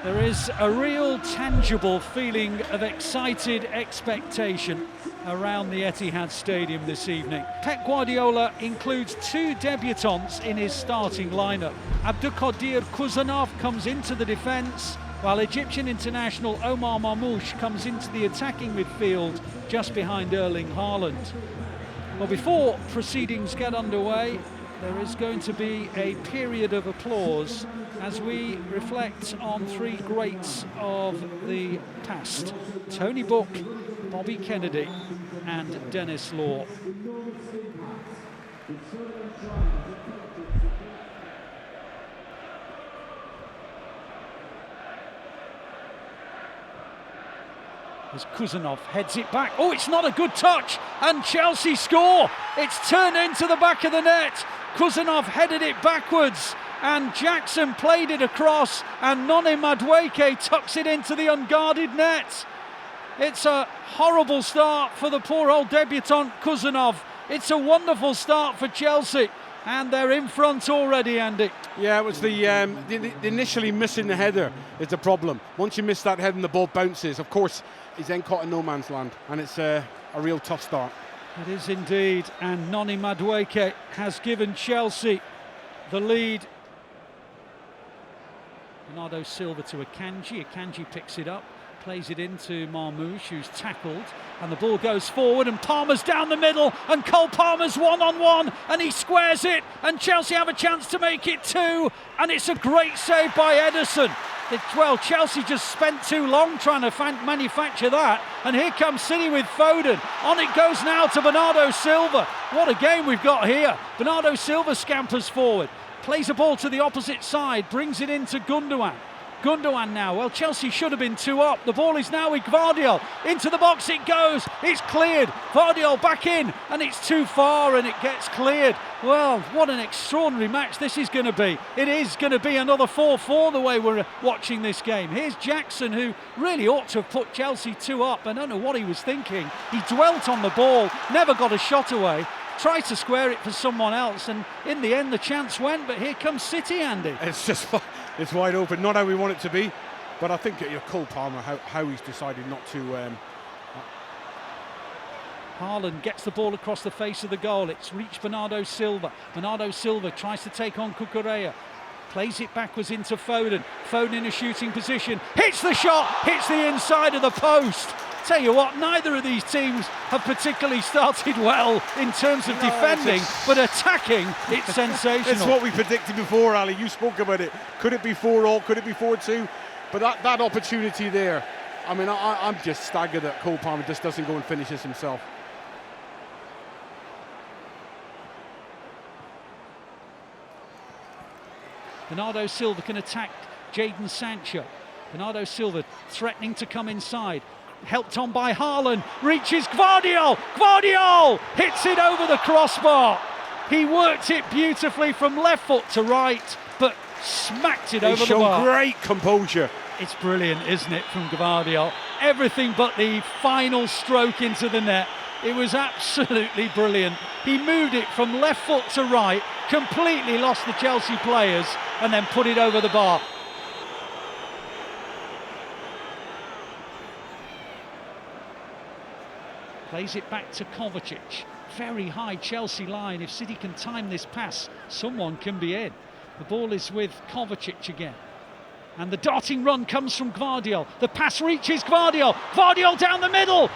There is a real tangible feeling of excited expectation around the Etihad Stadium this evening. Pep Guardiola includes 2 debutants in his starting lineup. Khusanov comes into the defence, while Egyptian international Omar Marmoush comes into the attacking midfield just behind Erling Haaland. Well, before proceedings get underway, there is going to be a period of applause as we reflect on 3 greats of the past: Tony Book, Bobby Kennedy and Dennis Law. As Khusanov heads it back. Oh, it's not a good touch, and Chelsea score. It's turned into the back of the net. Khusanov headed it backwards, and Jackson played it across, and Noni Madueke tucks it into the unguarded net. It's a horrible start for the poor old debutant Khusanov. It's a wonderful start for Chelsea, and they're in front already, Andy. Yeah, it was the initially missing the header is the problem. Once you miss that header and the ball bounces, of course, he's then caught in no man's land, and it's a real tough start. It is indeed, and Noni Madueke has given Chelsea the lead. Bernardo Silva to Akanji. Akanji picks it up, plays it into Marmoush, who's tackled, and the ball goes forward, and Palmer's down the middle, and Cole Palmer's one-on-one, and he squares it, and Chelsea have a chance to make it 2, and it's a great save by Ederson. Well, Chelsea just spent too long trying to manufacture that, and here comes City with Foden. On it goes now to Bernardo Silva. What a game we've got here. Bernardo Silva scampers forward, plays a ball to the opposite side, brings it into Gundogan. Gundogan now, well, Chelsea should have been 2 up. The ball is now with Gvardiol. Into the box it goes, it's cleared. Gvardiol back in, and it's too far, and it gets cleared. Well, what an extraordinary match this is going to be. It is going to be another 4-4 the way we're watching this game. Here's Jackson, who really ought to have put Chelsea 2 up. I don't know what he was thinking. He dwelt on the ball, never got a shot away, tried to square it for someone else, and in the end the chance went, but here comes City, Andy. It's wide open, not how we want it to be, but I think Cole Palmer, how he's decided not to. Haaland gets the ball across the face of the goal. It's reached Bernardo Silva. Bernardo Silva tries to take on Cucurella. Plays it backwards into Foden. Foden in a shooting position. Hits the shot, hits the inside of the post. Tell you what, neither of these teams have particularly started well in terms of defending, but attacking, it's sensational. It's what we predicted before, Ali. You spoke about it. Could it be 4-4? Could it be 4-2? But that opportunity there, I mean, I'm just staggered that Cole Palmer just doesn't go and finish this himself. Bernardo Silva can attack Jadon Sancho. Bernardo Silva threatening to come inside. Helped on by Haaland, reaches Gvardiol. Gvardiol hits it over the crossbar. He worked it beautifully from left foot to right, but smacked it over the bar. Great composure. It's brilliant, isn't it, from Gvardiol? Everything but the final stroke into the net. It was absolutely brilliant. He moved it from left foot to right, completely lost the Chelsea players, and then put it over the bar. Plays it back to Kovacic. Very high Chelsea line. If City can time this pass, someone can be in. The ball is with Kovacic again. And the darting run comes from Gvardiol. The pass reaches Gvardiol. Gvardiol down the middle.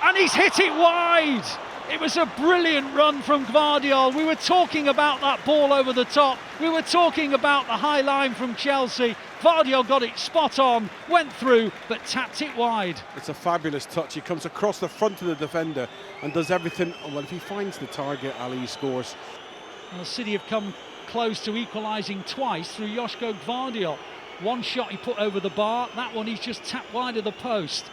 And he's hit it wide. It was a brilliant run from Gvardiol. We were talking about that ball over the top. We were talking about the high line from Chelsea. Gvardiol got it spot on, went through, but tapped it wide. It's a fabulous touch. He comes across the front of the defender and does everything. Well, if he finds the target, Ali scores. Well, City have come close to equalising twice through Joško Gvardiol. One shot he put over the bar, that one he's just tapped wide of the post.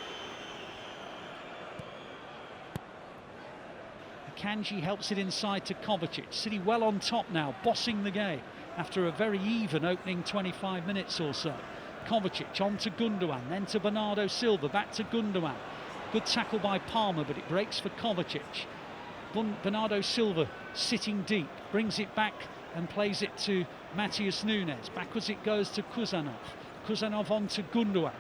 Akanji helps it inside to Kovacic. City well on top now, bossing the game after a very even opening 25 minutes or so. Kovacic on to Gundogan, then to Bernardo Silva, back to Gundogan. Good tackle by Palmer, but it breaks for Kovacic. Bernardo Silva sitting deep, brings it back and plays it to Matheus Nunes. Backwards it goes to Khusanov. Khusanov on to Gundogan.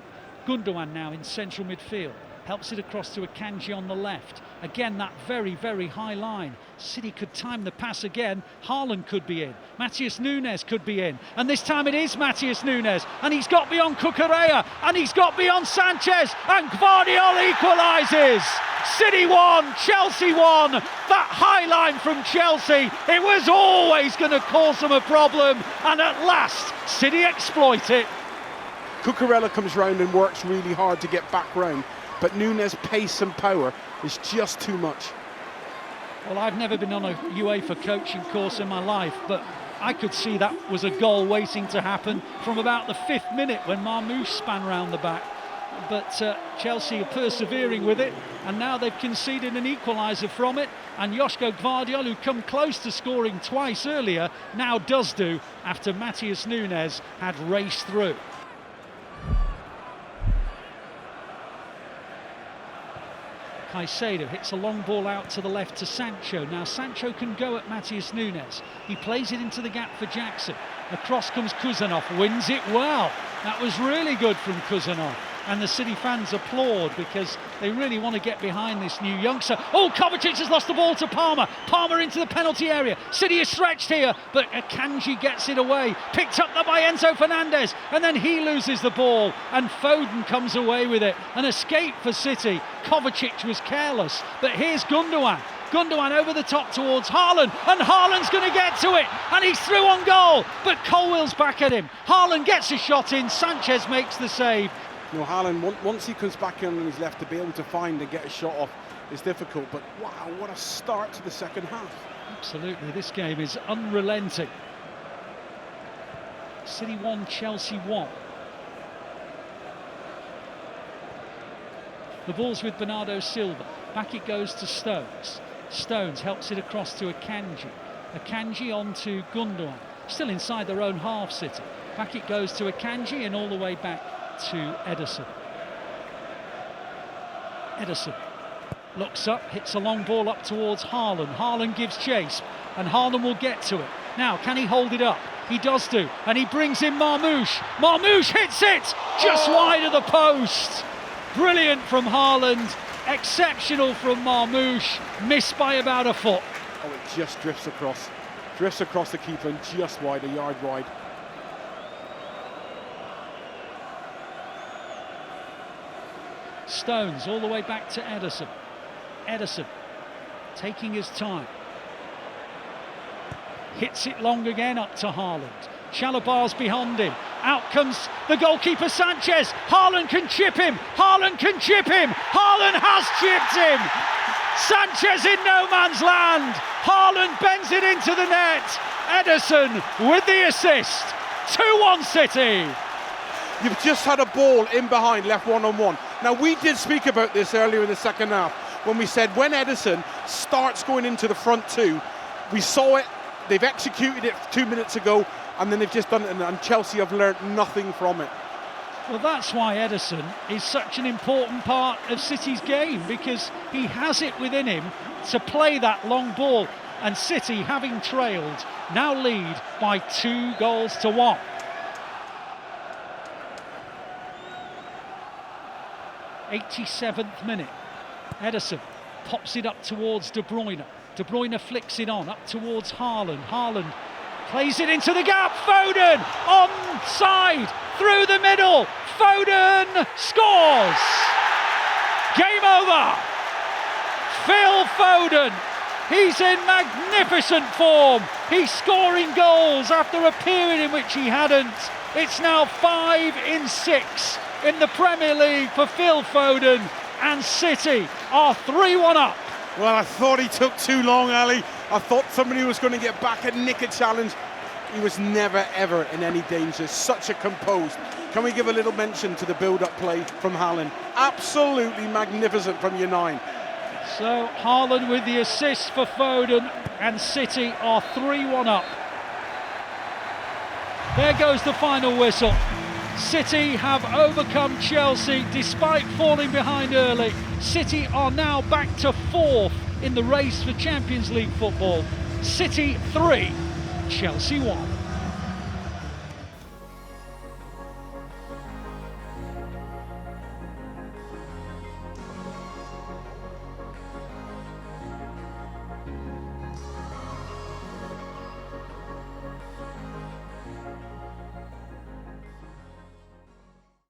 Gundogan now in central midfield. Helps it across to Akanji on the left. Again, that very, very high line. City could time the pass again. Haaland could be in. Matheus Nunes could be in. And this time it is Matheus Nunes. And he's got beyond Cucurella. And he's got beyond Sanchez. And Gvardiol equalises. City won, Chelsea won. That high line from Chelsea, it was always going to cause them a problem. And at last, City exploit it. Cucurella comes round and works really hard to get back round. But Nunes' pace and power is just too much. Well, I've never been on a UEFA coaching course in my life, but I could see that was a goal waiting to happen from about the 5th minute when Marmoush span round the back. But Chelsea are persevering with it, and now they've conceded an equaliser from it. And Joško Gvardiol, who come close to scoring twice earlier, now does do after Matheus Nunes had raced through. Caicedo hits a long ball out to the left to Sancho. Now Sancho can go at Matheus Nunes. He plays it into the gap for Jackson. Across comes Khusanov, wins it well. That was really good from Khusanov. And the City fans applaud because they really want to get behind this new youngster. Oh, Kovacic has lost the ball to Palmer. Palmer into the penalty area. City is stretched here, but Akanji gets it away. Picked up by Enzo Fernandez, and then he loses the ball, and Foden comes away with it. An escape for City. Kovacic was careless, but here's Gundogan. Gundogan over the top towards Haaland, and Haaland's going to get to it, and he's through on goal, but Colwill's back at him. Haaland gets a shot in, Sanchez makes the save. You know, Haaland, once he comes back in on his left, to be able to find and get a shot off is difficult, but wow, what a start to the second half. Absolutely, this game is unrelenting. City 1, Chelsea 1. The ball's with Bernardo Silva. Back it goes to Stones. Stones helps it across to Akanji. Akanji on to Gundogan. Still inside their own half, City. Back it goes to Akanji and all the way back to Ederson. Ederson looks up, hits a long ball up towards Haaland. Haaland gives chase, and Haaland will get to it. Now, can he hold it up? He does do, and he brings in Marmoush. Marmoush hits it just wide of the post. Brilliant from Haaland, exceptional from Marmoush, missed by about a foot. Oh, it just drifts across the keeper and just wide, a yard wide. Stones all the way back to Ederson. Ederson taking his time. Hits it long again up to Haaland. Chalobah's behind him. Out comes the goalkeeper Sanchez. Haaland can chip him. Haaland can chip him. Haaland has chipped him. Sanchez in no man's land. Haaland bends it into the net. Ederson with the assist. 2-1 City. You've just had a ball in behind, left one-on-one. Now, we did speak about this earlier in the second half when we said when Ederson starts going into the front two, we saw it, they've executed it 2 minutes ago, and then they've just done it, and Chelsea have learnt nothing from it. Well, that's why Ederson is such an important part of City's game, because he has it within him to play that long ball, and City, having trailed, now lead by 2-1. 87th minute. Ederson pops it up towards De Bruyne. De Bruyne flicks it on up towards Haaland. Haaland plays it into the gap. Foden onside through the middle. Foden scores. Game over. Phil Foden. He's in magnificent form. He's scoring goals after a period in which he hadn't. It's now 5 in 6 in the Premier League for Phil Foden, and City are 3-1 up. Well, I thought he took too long, Ali. I thought somebody was going to get back and nick a challenge. He was never, ever in any danger. Such a composed. Can we give a little mention to the build-up play from Haaland? Absolutely magnificent from your 9. So Haaland with the assist for Foden, and City are 3-1 up. There goes the final whistle. City have overcome Chelsea despite falling behind early. City are now back to 4th in the race for Champions League football. City 3, Chelsea 1.